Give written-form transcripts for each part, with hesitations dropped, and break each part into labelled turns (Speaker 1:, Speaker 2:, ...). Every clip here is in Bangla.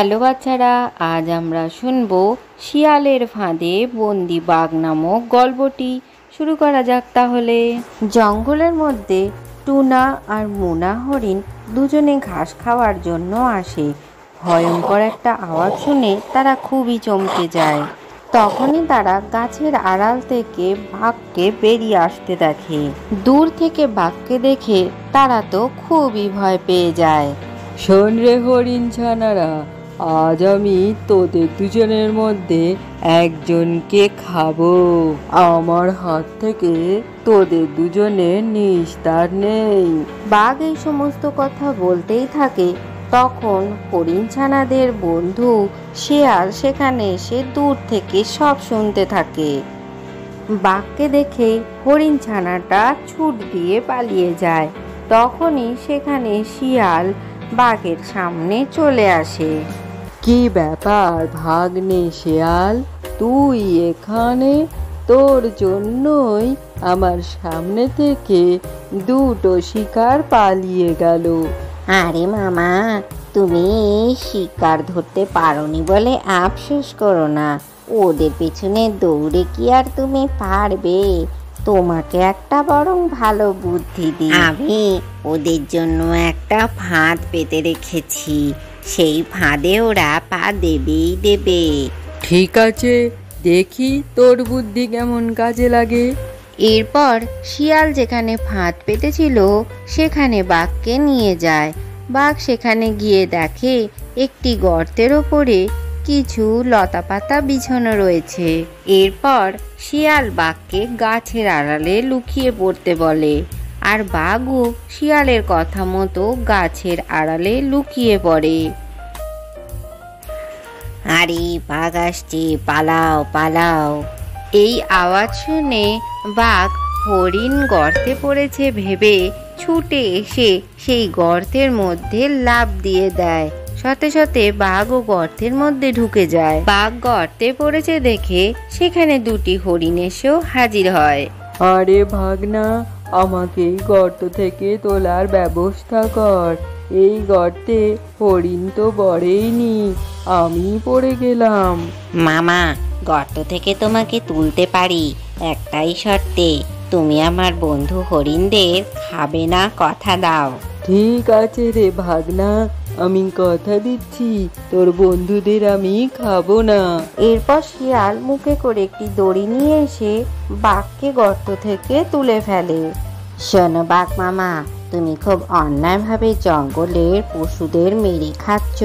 Speaker 1: হ্যালো বাচ্চারা, আজ আমরা শুনবো শিয়ালের ফাঁদে বন্দি বাঘ নামক গল্পটি। শুরু করা যাক তাহলে। জঙ্গলের মধ্যে টুনা আর মুনা হরিণ দুজনে ঘাস খাওয়ার জন্য আসে। ভয়ঙ্কর একটা আওয়াজ শুনে তারা খুবই চমকে যায়। তখনই তারা গাছের আড়াল থেকে বাঘকে বেরিয়ে আসতে দেখে। দূর থেকে বাঘকে দেখে তারা তো খুবই ভয় পেয়ে যায়।
Speaker 2: শোন রে হরিণ ছানারা, আজ আমি তোদের দুজনের মধ্যে একজনকে খাবো। আমার হাত থেকে তোদের দুজনের নিস্তার নেই।
Speaker 1: বাঘ এই সমস্ত কথা বলতেই থাকে। তখন হরিণ ছানাদের বন্ধু শিয়াল সেখানে এসে দূর থেকে সব শুনতে থাকে। বাঘকে দেখে হরিণ ছানাটা ছুট দিয়ে পালিয়ে যায়। তখনই সেখানে শিয়াল বাঘের সামনে চলে আসে।
Speaker 2: কি ব্যাপার ভাগ্নে শিয়াল, তুই এখানে? তোর জন্যই আমার সামনে থেকে দুটো শিকার পালিয়ে গেল।
Speaker 1: আরে মামা, তুমি শিকার ধরতে পারোনি বলে আফসোস করো না। ওদের পেছনে দৌড়ে কি আর তুমি পারবে? তোমাকে একটা বরং ভালো বুদ্ধি দিই। আমি ওদের জন্য একটা ফাঁদ পেতে রেখেছি। সেই ফাঁদে ওরা পা দেবেই দেবে।
Speaker 2: ঠিক আছে, দেখি তোর বুদ্ধি কেমন কাজে লাগে।
Speaker 1: এরপর শিয়াল যেখানে ফাঁদ পেতেছিল সেখানে বাঘকে নিয়ে যায়। বাঘ সেখানে গিয়ে দেখে একটি গর্তের ওপরে কিছু লতাপাতা বিছানো রয়েছে। এরপর শিয়াল বাঘকে গাছের আড়ালে লুকিয়ে পড়তে বলে, আর বাঘও শিয়ালের কথা মতো গাছের আড়ালে লুকিয়ে পড়ে। আরে বাঘ আসছে, পালাও পালাও। এই আওয়াজ শুনে বাঘ হরিণ গর্তে পড়েছে ভেবে ছুটে এসে সেই গর্তের মধ্যে লাফ দিয়ে দেয়। সাথে সাথে বাঘও গর্তের মধ্যে ঢুকে যায়। বাঘ গর্তে পড়েছে দেখে সেখানে দুটি হরিণ এসেও হাজির হয়।
Speaker 2: আরে ভাগনা, আমাকে এই গর্ত থেকে তোলার ব্যবস্থা কর। এই গর্তে হরিণ তো পড়েইনি, আমি পড়ে গেলাম।
Speaker 1: মামা, গর্ত থেকে তোমাকে তুলতে পারি, একটাই শর্তে, তুমি আমার বন্ধু হরিণদের খাবে না, কথা দাও।
Speaker 2: ঠিক আছে রে ভাগনা, আমি কথা দিচ্ছি তোর বন্ধুদের আমি খাবো না।
Speaker 1: এরপর শিয়াল মুখে করে একটি দড়ি নিয়ে এসে বাঘকে গর্ত থেকে তুলে ফেলে। শোনো বাঘ মামা, তুমি খুব অন্যায়ভাবে জঙ্গলের পশুদের মেরে খাচ্ছ।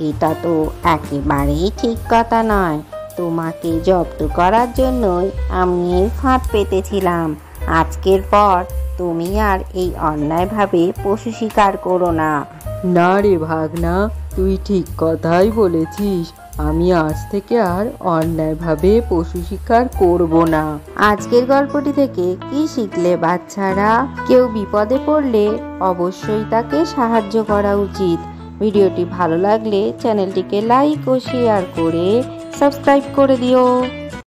Speaker 1: এটা তো একেবারেই ঠিক কথা নয়। তোমাকে জব্দ করার জন্যই আমি এই ফাঁদ পেতেছিলাম। আজকের পর তুমি আর এই অন্যায়ভাবে পশু শিকার করো না।
Speaker 2: না রে ভাগনা, তুই ঠিক কথাই বলেছিস। আমি আজ থেকে আর অন্যায়ভাবে পশু শিকার করব না।
Speaker 1: আজকের গল্পটি থেকে কি শিখলে বাচ্চারা? কেউ বিপদে পড়লে অবশ্যই তাকে সাহায্য করা উচিত। ভিডিওটি ভালো লাগলে চ্যানেলটিকে লাইক ও শেয়ার করে সাবস্ক্রাইব করে দিও।